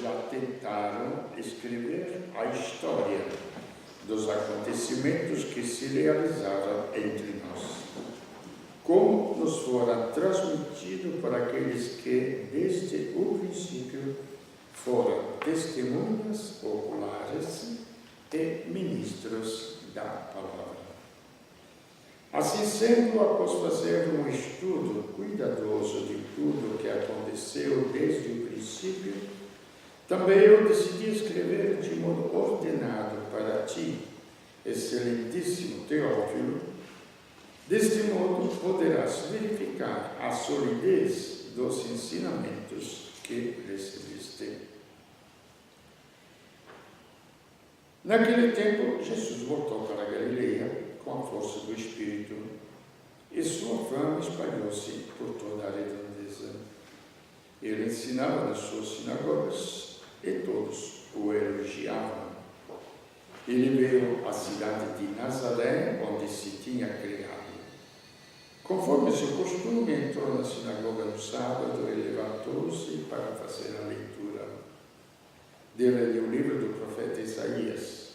já tentaram escrever a história dos acontecimentos que se realizaram entre nós, como nos fora transmitido por aqueles que, desde o princípio, foram testemunhas oculares e ministros da palavra. Assim sendo, após fazer um estudo cuidadoso de tudo o que aconteceu desde o princípio, também eu decidi escrever de modo ordenado para ti, excelentíssimo Teófilo. Deste modo poderás verificar a solidez dos ensinamentos que recebeste. Naquele tempo, Jesus voltou para a Galileia com a força do Espírito, e sua fama espalhou-se por toda a redondeza. Ele ensinava nas suas sinagogas, e todos o elogiavam. Ele veio à cidade de Nazaré, onde se tinha criado. Conforme seu costume, entrou na sinagoga no sábado e levantou-se para fazer a leitura. Dele o livro do profeta Isaías.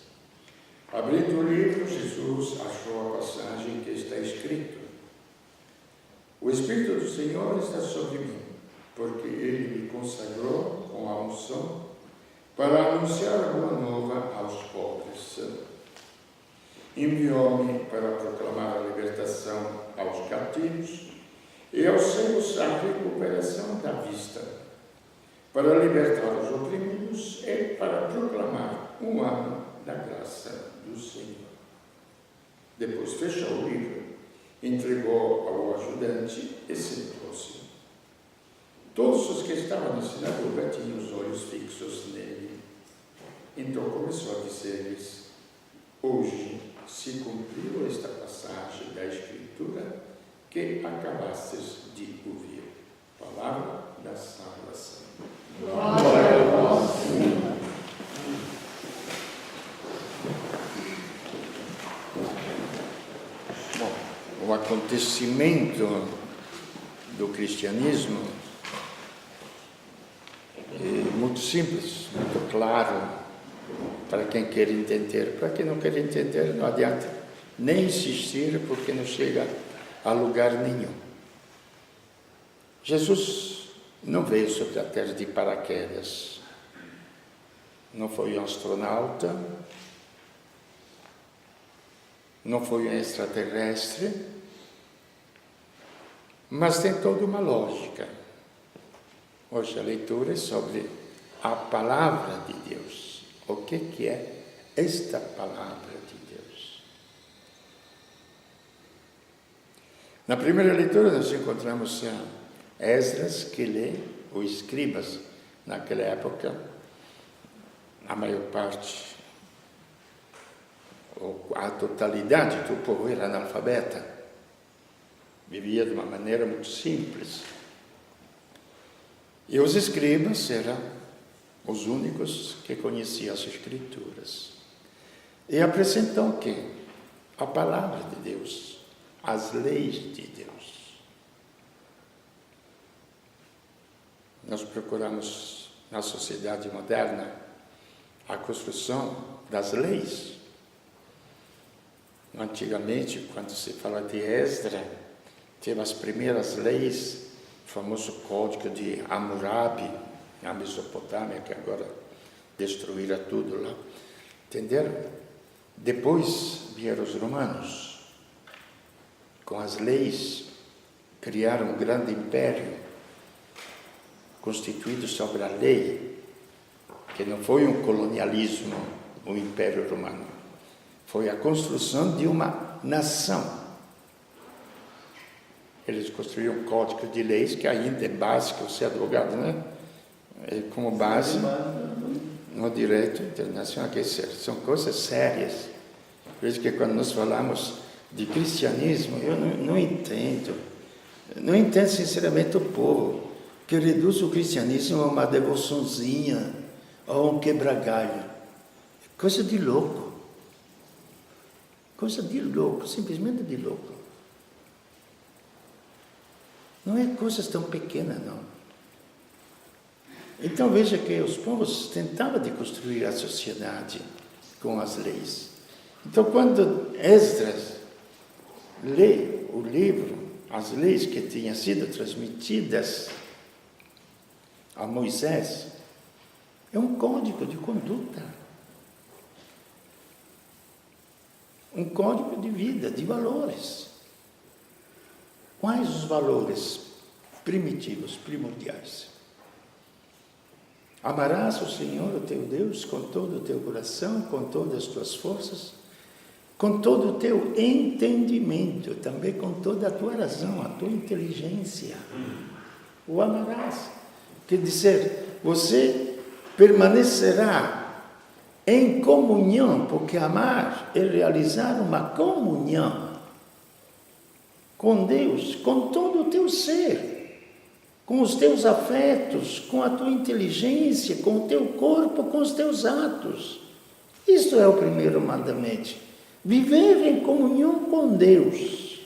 Abrindo o livro, Jesus achou a passagem que está escrito: O Espírito do Senhor está sobre mim, porque Ele me consagrou com a unção para anunciar a boa nova aos pobres. Enviou-me para proclamar a libertação aos cativos e aos cegos a recuperação da vista, para libertar os oprimidos e para proclamar um ano da graça do Senhor. Depois fechou o livro, entregou ao ajudante e sentou-se. Todos os que estavam na sinagoga tinham os olhos fixos nele. Então começou a dizer-lhes: Hoje se cumpriu esta passagem da Escritura que acabastes de ouvir. Palavra da salvação. Glória a vós, Senhor. Bom, o acontecimento do cristianismo é muito simples, muito claro para quem quer entender. Para quem não quer entender, não adianta nem insistir, porque não chega a lugar nenhum. Jesus não veio sobre a terra de paraquedas, não foi um astronauta, não foi um extraterrestre, mas tem toda uma lógica. Hoje a leitura é sobre a palavra de Deus. O que é esta palavra de Deus? Na primeira leitura nós encontramos Esdras, que lê, ou escribas. Naquela época, a maior parte, ou a totalidade do povo era analfabeta. Vivia de uma maneira muito simples. E os escribas eram os únicos que conheciam as Escrituras. E apresentam o quê? A palavra de Deus, as leis de Deus. Nós procuramos, na sociedade moderna, a construção das leis. Antigamente, quando se fala de Esdras, teve as primeiras leis, o famoso Código de Hammurabi, na Mesopotâmia, que agora destruíra tudo lá. Entenderam? Depois vieram os romanos, com as leis, criaram um grande império, constituído sobre a lei, que não foi um colonialismo, o Império Romano, foi a construção de uma nação. Eles construíram um código de leis que ainda é básico, você é advogado, né? É como base no direito internacional, que são coisas sérias. Por isso que quando nós falamos de cristianismo, eu não entendo sinceramente o povo que reduz o cristianismo a uma devoçãozinha, a um quebra-galho. Coisa de louco. Coisa de louco, simplesmente de louco. Não é coisas tão pequenas, não. Então veja que os povos tentavam de construir a sociedade com as leis. Então quando Esdras lê o livro, as leis que tinham sido transmitidas a Moisés, é um código de conduta, um código de vida, de valores. Quais os valores primitivos, primordiais? Amarás o Senhor, o teu Deus, com todo o teu coração, com todas as tuas forças, com todo o teu entendimento, também com toda a tua razão, a tua inteligência. O amarás. Quer dizer, você permanecerá em comunhão, porque amar é realizar uma comunhão com Deus, com todo o teu ser, com os teus afetos, com a tua inteligência, com o teu corpo, com os teus atos. Isto é o primeiro mandamento. Viver em comunhão com Deus.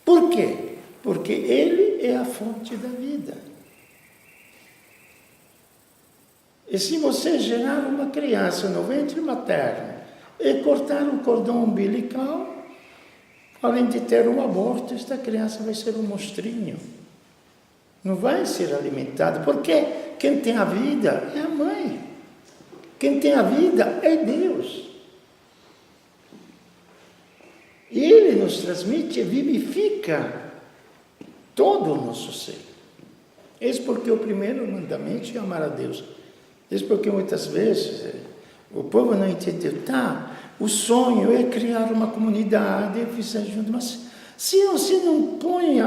Por quê? Porque Ele é a fonte da vida. E se você gerar uma criança no ventre materno e cortar o cordão umbilical, além de ter um aborto, esta criança vai ser um monstrinho. Não vai ser alimentada, porque quem tem a vida é a mãe. Quem tem a vida é Deus. E Ele nos transmite e vivifica todo o nosso ser. Eis porque o primeiro mandamento é amar a Deus. Eis porque muitas vezes o povo não entendeu. O sonho é criar uma comunidade, mas se você não põe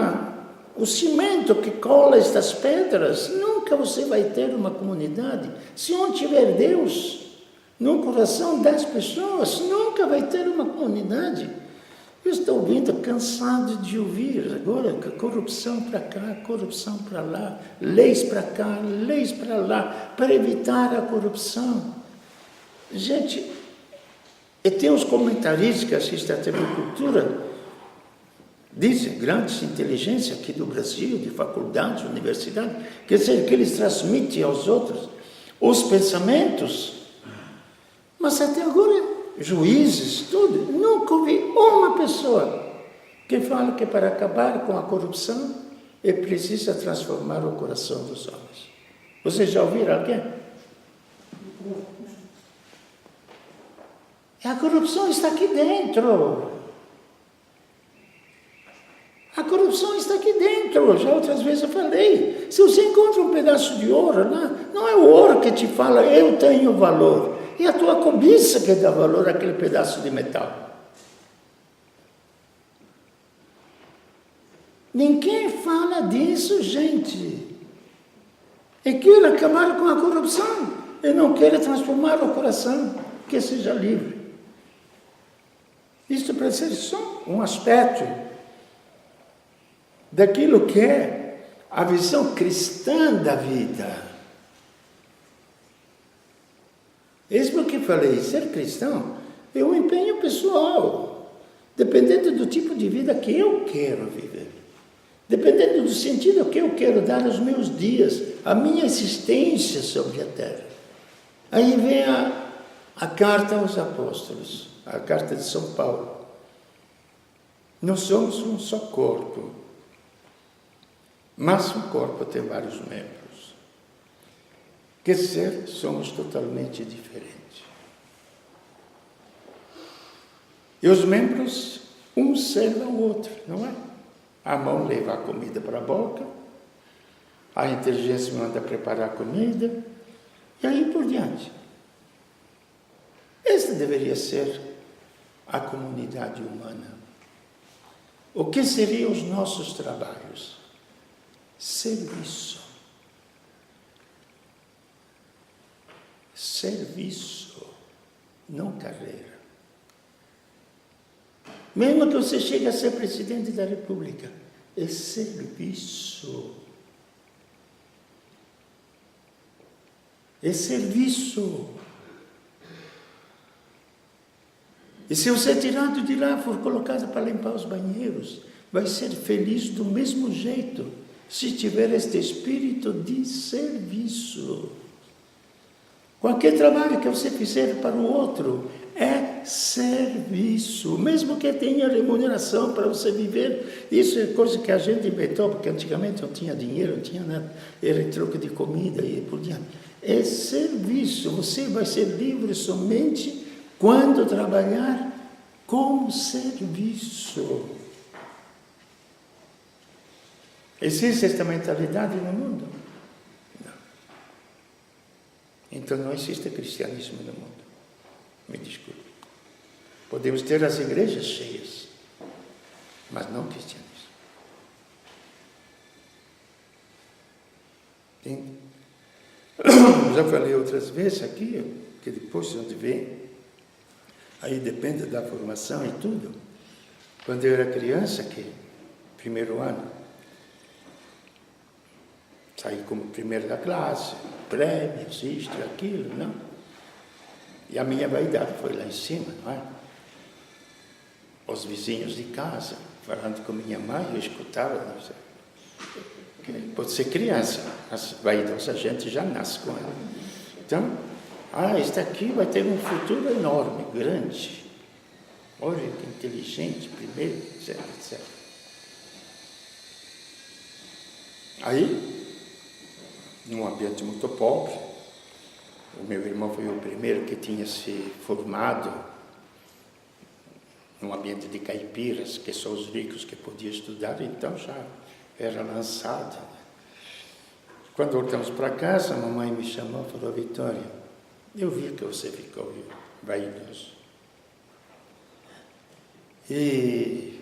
o cimento que cola estas pedras, nunca você vai ter uma comunidade. Se não tiver Deus no coração das pessoas, nunca vai ter uma comunidade. Eu estou ouvindo, cansado de ouvir agora, corrupção para cá, corrupção para lá, leis para cá, leis para lá, para evitar a corrupção. Gente, e tem os comentaristas que assistem à TV Cultura, dizem, grandes inteligências aqui do Brasil, de faculdades, universidades, quer dizer, que eles transmitem aos outros os pensamentos, mas até agora juízes, tudo, nunca ouvi uma pessoa que fala que para acabar com a corrupção é preciso transformar o coração dos homens. Vocês já ouviram alguém? A corrupção está aqui dentro. A corrupção está aqui dentro. Já outras vezes eu falei. Se você encontra um pedaço de ouro lá, não é o ouro que te fala, eu tenho valor. É a tua cobiça que dá valor àquele pedaço de metal. Ninguém fala disso, gente. E quer acabar com a corrupção. E não quer transformar o coração, que seja livre. Isto pode ser só um aspecto daquilo que é a visão cristã da vida. Isso porque falei, ser cristão é um empenho pessoal, dependendo do tipo de vida que eu quero viver, dependendo do sentido que eu quero dar aos meus dias, a minha existência sobre a terra. Aí vem a carta aos apóstolos, a carta de São Paulo. Nós somos um só corpo, mas o corpo tem vários membros. Quer dizer, somos totalmente diferentes. E os membros, um serve ao outro, não é? A mão leva a comida para a boca, a inteligência manda preparar a comida, e aí por diante. Esta deveria ser a comunidade humana. O que seriam os nossos trabalhos? Serviço. Serviço, não carreira. Mesmo que você chegue a ser presidente da República, é serviço. É serviço. E se você tirado de lá for colocado para limpar os banheiros, vai ser feliz do mesmo jeito. se tiver este espírito de serviço. Qualquer trabalho que você fizer para o outro é serviço, mesmo que tenha remuneração para você viver. Isso é coisa que a gente inventou, porque antigamente não tinha dinheiro, não tinha nada, era em troca de comida e por diante. É serviço, você vai ser livre somente quando trabalhar com serviço. Existe esta mentalidade no mundo? Não. Então não existe cristianismo no mundo. Me desculpe. Podemos ter as igrejas cheias, mas não cristianismo. Entende? Já falei outras vezes aqui, que depois de onde vem, aí depende da formação e tudo. Quando eu era criança, que primeiro ano, saí como primeiro da classe, prêmios, isto e aquilo, não? E a minha vaidade foi lá em cima, não é? Os vizinhos de casa, falando com minha mãe, eu escutava, não sei. Pode ser criança, mas vaidosa a gente já nasce com ela. Então, este aqui vai ter um futuro enorme, grande. Olha que inteligente, primeiro, etc, etc. Aí, num ambiente muito pobre, o meu irmão foi o primeiro que tinha se formado num ambiente de caipiras, que são os ricos que podiam estudar, então já era lançado. Quando voltamos para casa, a mamãe me chamou e falou: Vitória, eu vi que você ficou vaidoso. E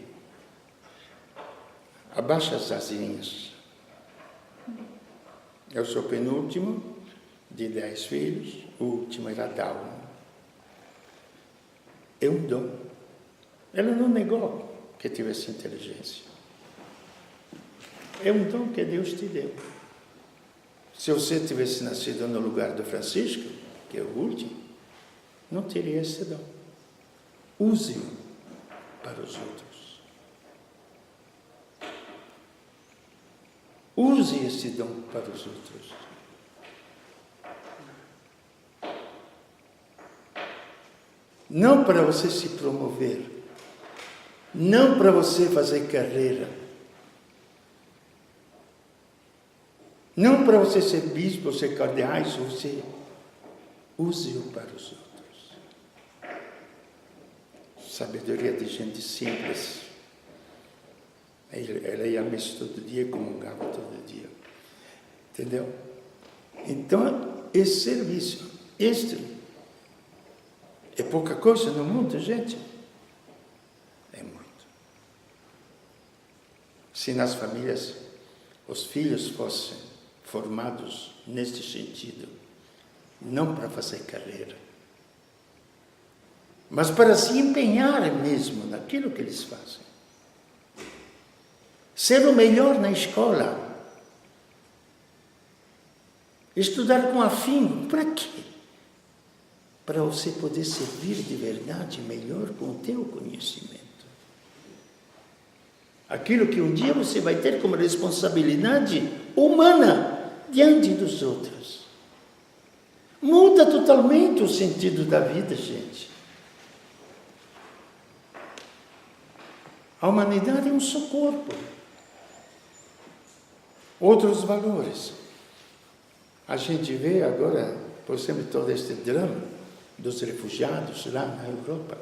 abaixa as asinhas. Eu sou o penúltimo de 10 filhos, o último era Down. É um dom. Ela não negou que tivesse inteligência. É um dom que Deus te deu. Se você tivesse nascido no lugar do Francisco, que é o último, não teria esse dom. Use-o para os outros. Use esse dom para os outros. Não para você se promover, não para você fazer carreira, não para você ser bispo, ser cardeais, você use-o para os outros. Sabedoria de gente simples. Ela ia à missa todo dia, comungava todo dia. Entendeu? Então, esse serviço, é pouca coisa no mundo, gente. É muito. Se nas famílias os filhos fossem formados neste sentido, não para fazer carreira, mas para se empenhar mesmo naquilo que eles fazem. Ser o melhor na escola. Estudar com afinco. Para quê? Para você poder servir de verdade melhor com o teu conhecimento. Aquilo que um dia você vai ter como responsabilidade humana diante dos outros. Muda totalmente o sentido da vida, gente. A humanidade é um só corpo. Outros valores. A gente vê agora, por exemplo, todo este drama dos refugiados lá na Europa.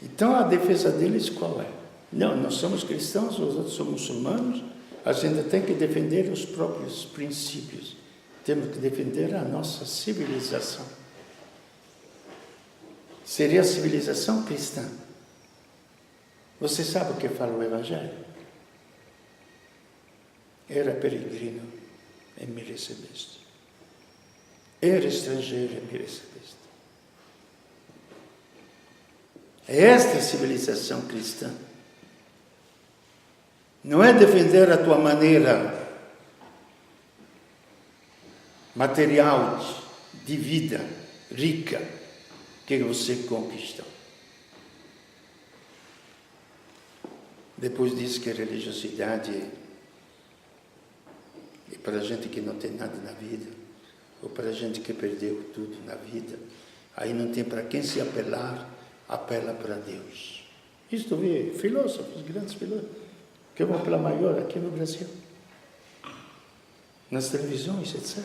Então, a defesa deles qual é? Não, nós somos cristãos, os outros são muçulmanos, a gente tem que defender os próprios princípios. Temos que defender a nossa civilização. Seria a civilização cristã. Você sabe o que fala o Evangelho? Era peregrino e me recebeste. Era estrangeiro e me recebeste. É esta a civilização cristã. Não é defender a tua maneira material de vida rica que você conquistou. Depois diz que a religiosidade E para a gente que não tem nada na vida, ou para a gente que perdeu tudo na vida, aí não tem para quem se apelar, apela para Deus. Isto vê filósofos, grandes filósofos, que vão pela maior aqui no Brasil, nas televisões, etc.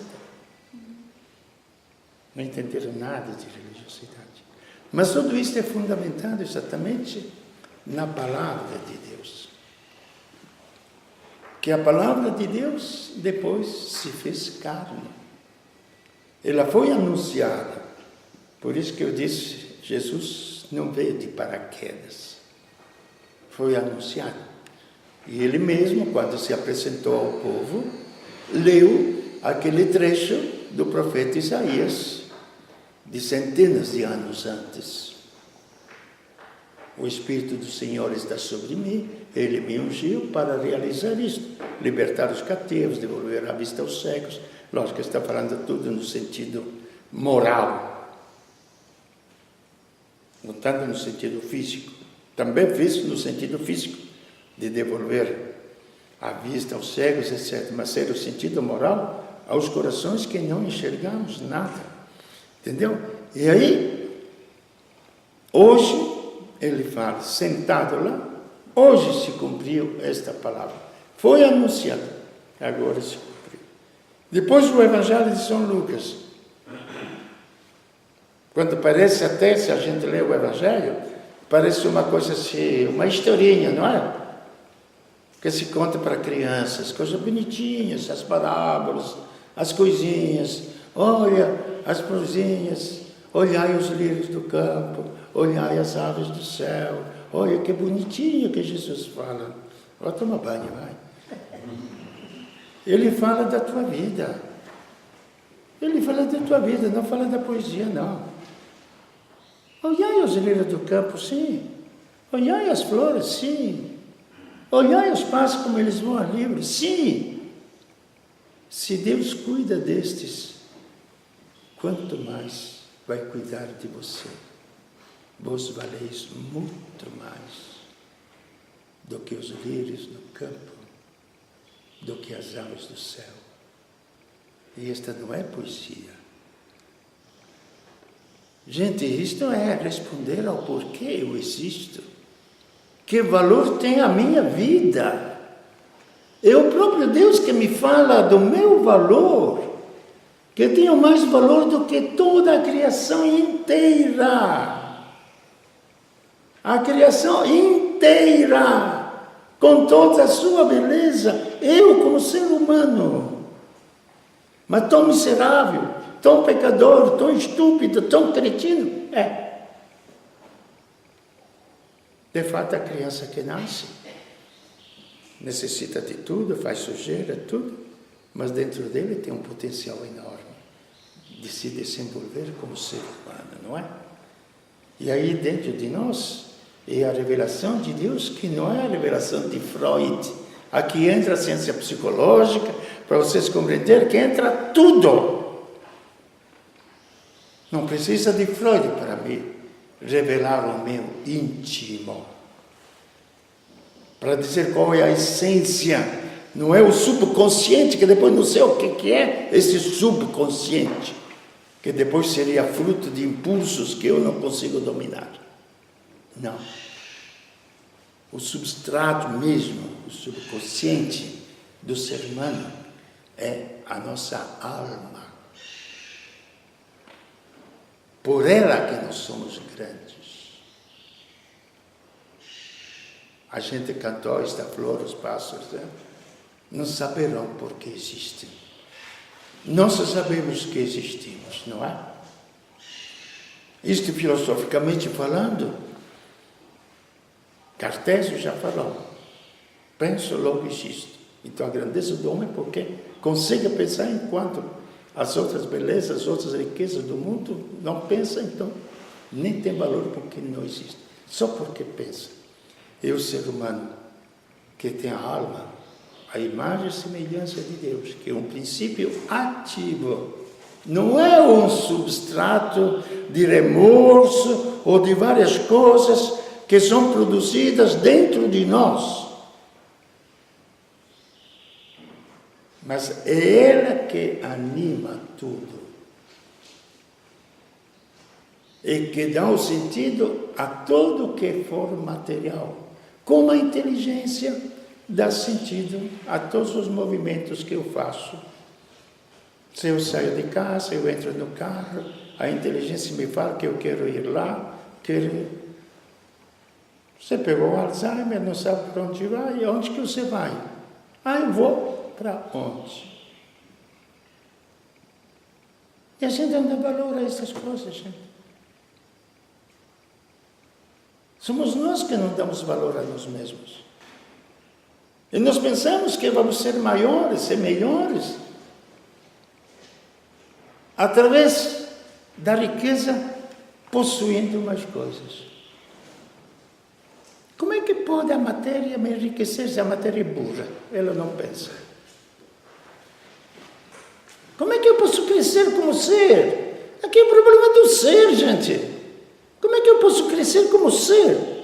Não entenderam nada de religiosidade. Mas tudo isso é fundamentado exatamente na palavra de Deus. Que a palavra de Deus depois se fez carne. Ela foi anunciada. Por isso que eu disse, Jesus não veio de paraquedas. Foi anunciado. E ele mesmo, quando se apresentou ao povo, leu aquele trecho do profeta Isaías, de centenas de anos antes. O Espírito do Senhor está sobre mim, Ele me ungiu para realizar isto, libertar os cativos, devolver a vista aos cegos. Lógico que está falando tudo no sentido moral, não tanto no sentido físico. Também físico, no sentido físico, de devolver a vista aos cegos, etc. Mas ser o sentido moral aos corações que não enxergamos nada. Entendeu? E aí, hoje, ele fala, sentado lá, hoje se cumpriu esta palavra. Foi anunciada, agora se cumpriu. Depois o Evangelho de São Lucas. Quando parece até, se a gente lê o Evangelho, parece uma coisa assim, uma historinha, não é? Que se conta para crianças, coisas bonitinhas, as parábolas, as coisinhas. Olha as florzinhas, olhai os lírios do campo, olhai as aves do céu. Olha que bonitinho que Jesus fala. Vai tomar banho, vai. Ele fala da tua vida. Ele fala da tua vida, não fala da poesia, não. Olhai os lírios do campo, sim. Olhai as flores, sim. Olhai os pássaros como eles voam livres, sim. Se Deus cuida destes, quanto mais vai cuidar de você. Vós valeis muito mais do que os lírios do campo, do que as aves do céu. E esta não é poesia. Gente, isto é responder ao porquê eu existo. Que valor tem a minha vida? É o próprio Deus que me fala do meu valor, que tenho mais valor do que toda a criação inteira. A criação inteira, com toda a sua beleza, eu como ser humano, mas tão miserável, tão pecador, tão estúpido, tão cretino, De fato, a criança que nasce necessita de tudo, faz sujeira, tudo, mas dentro dele tem um potencial enorme de se desenvolver como ser humano, não é? E aí dentro de nós é a revelação de Deus, que não é a revelação de Freud. Aqui entra a ciência psicológica, para vocês compreenderem que entra tudo. Não precisa de Freud para me revelar o meu íntimo, para dizer qual é a essência. Não é o subconsciente, que depois não sei o que é esse subconsciente, que depois seria fruto de impulsos que eu não consigo dominar. Não. O substrato mesmo, o subconsciente do ser humano é a nossa alma. Por ela que nós somos grandes. A gente cantou esta flor, os pássaros, né? Não saberão por que existem. Nós sabemos que existimos, não é? Isto filosoficamente falando, Cartésio já falou. Penso, logo existo. Então a grandeza do homem é porque consegue pensar enquanto as outras belezas, as outras riquezas do mundo não pensam, então nem tem valor porque não existe. Só porque pensa. E o ser humano que tem a alma, a imagem e semelhança de Deus, que é um princípio ativo, não é um substrato de remorso ou de várias coisas que são produzidas dentro de nós. mas é ela que anima tudo. E que dá o sentido a tudo que for material. Como a inteligência dá sentido a todos os movimentos que eu faço. Se eu saio de casa, eu entro no carro, a inteligência me fala que eu quero ir lá, Você pegou o Alzheimer, não sabe para onde vai, onde que você vai? Eu vou para onde? E a gente não dá valor a essas coisas, gente. Somos nós que não damos valor a nós mesmos. E nós pensamos que vamos ser maiores e melhores através da riqueza, possuindo mais coisas. Como é que pode a matéria me enriquecer se a matéria é burra? Ela não pensa. Como é que eu posso crescer como ser? Aqui é o problema do ser, gente. Como é que eu posso crescer como ser?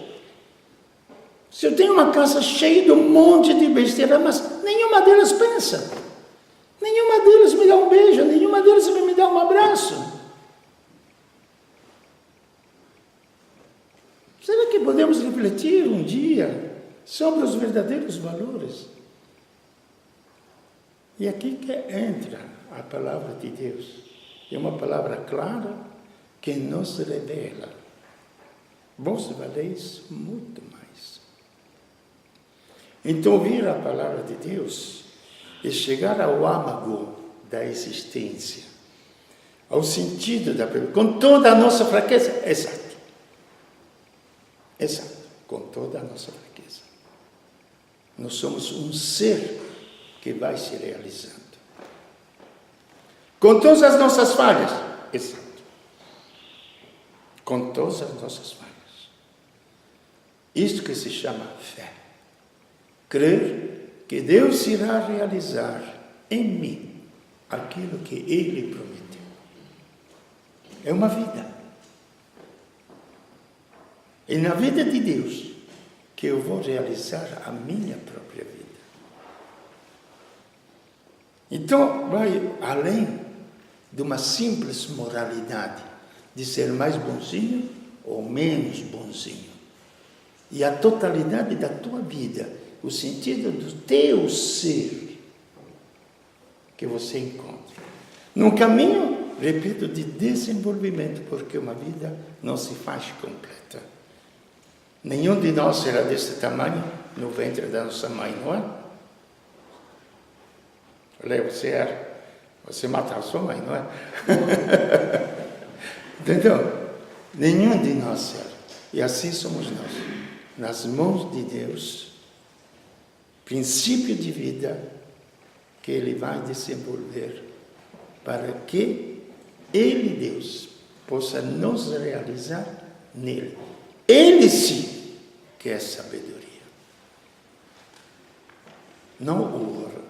Se eu tenho uma casa cheia de um monte de besteira, mas nenhuma delas pensa. Nenhuma delas me dá um beijo, nenhuma delas me dá um abraço. Será que podemos refletir um dia sobre os verdadeiros valores? E aqui que entra a palavra de Deus. É uma palavra clara que nos revela. Vós valeis muito mais. Então, ouvir a palavra de Deus e chegar ao âmago da existência, ao sentido da pergunta, com toda a nossa fraqueza, exato, com toda a nossa fraqueza. Nós somos um ser que vai se realizando. Com todas as nossas falhas, exato, com todas as nossas falhas. Isto que se chama fé. Crer que Deus irá realizar em mim aquilo que Ele prometeu. É uma vida. É na vida de Deus que eu vou realizar a minha própria vida. Então, vai além de uma simples moralidade, de ser mais bonzinho ou menos bonzinho. E a totalidade da tua vida, o sentido do teu ser, que você encontra. Num caminho, repito, de desenvolvimento, porque uma vida não se faz completa. Nenhum de nós será desse tamanho no ventre da nossa mãe, não é? Olha, você mata a sua mãe, não é? Entendeu? Nenhum de nós será. E assim somos nós. Nas mãos de Deus, princípio de vida que Ele vai desenvolver para que Ele, Deus, possa nos realizar nele. Ele sim que é sabedoria, não o ouro.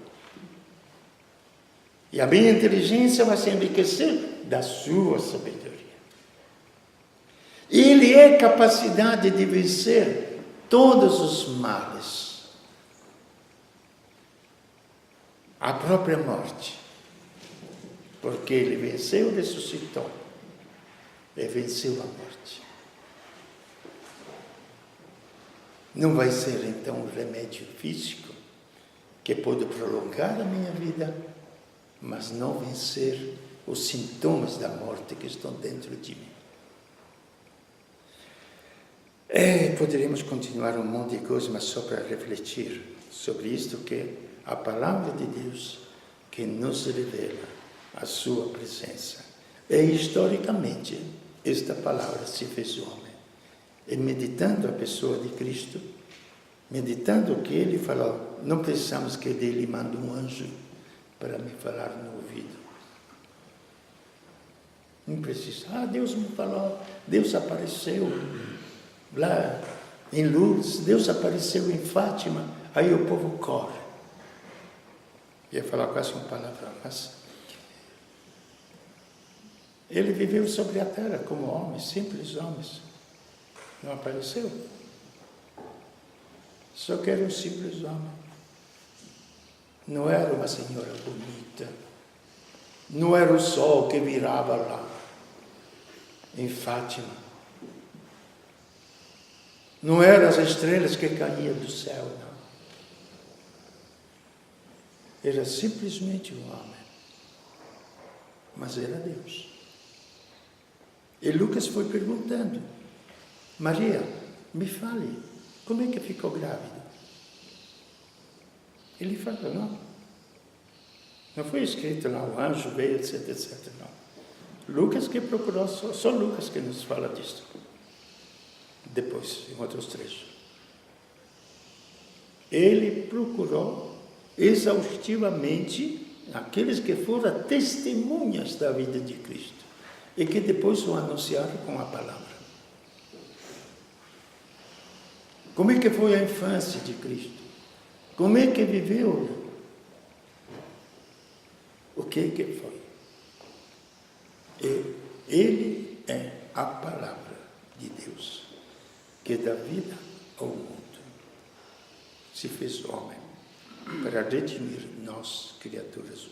E a minha inteligência vai se enriquecer da sua sabedoria. Ele é capacidade de vencer todos os males, a própria morte, porque Ele venceu e ressuscitou, e venceu a morte. Não vai ser então um remédio físico que pode prolongar a minha vida, mas não vencer os sintomas da morte que estão dentro de mim. Poderíamos continuar um monte de coisas, mas só para refletir sobre isto, que a palavra de Deus que nos revela a sua presença. E historicamente, esta palavra se fez homem. E meditando a pessoa de Cristo, meditando o que Ele falou, não precisamos que Ele mande um anjo para me falar no ouvido. Não precisa. Deus me falou, Deus apareceu lá em Lourdes, Deus apareceu em Fátima, aí o povo corre. Ia falar quase uma palavra, mas Ele viveu sobre a terra como homem, simples homens. Não apareceu? Só que era um simples homem. não era uma senhora bonita, não era o sol que virava lá, em Fátima, não eram as estrelas que caíam do céu, não. Era simplesmente um homem, mas era Deus. E Lucas foi perguntando: Maria, me fale, como é que ficou grávida? Ele fala: não foi escrito lá, o anjo veio, etc, etc, não. Lucas que procurou, só Lucas que nos fala disso. Depois, em outros trechos. Ele procurou exaustivamente aqueles que foram testemunhas da vida de Cristo e que depois o anunciaram com a palavra. Como é que foi a infância de Cristo? Como é que viveu? O que foi? E ele é a palavra de Deus, que dá vida ao mundo. Se fez homem para redimir nós, criaturas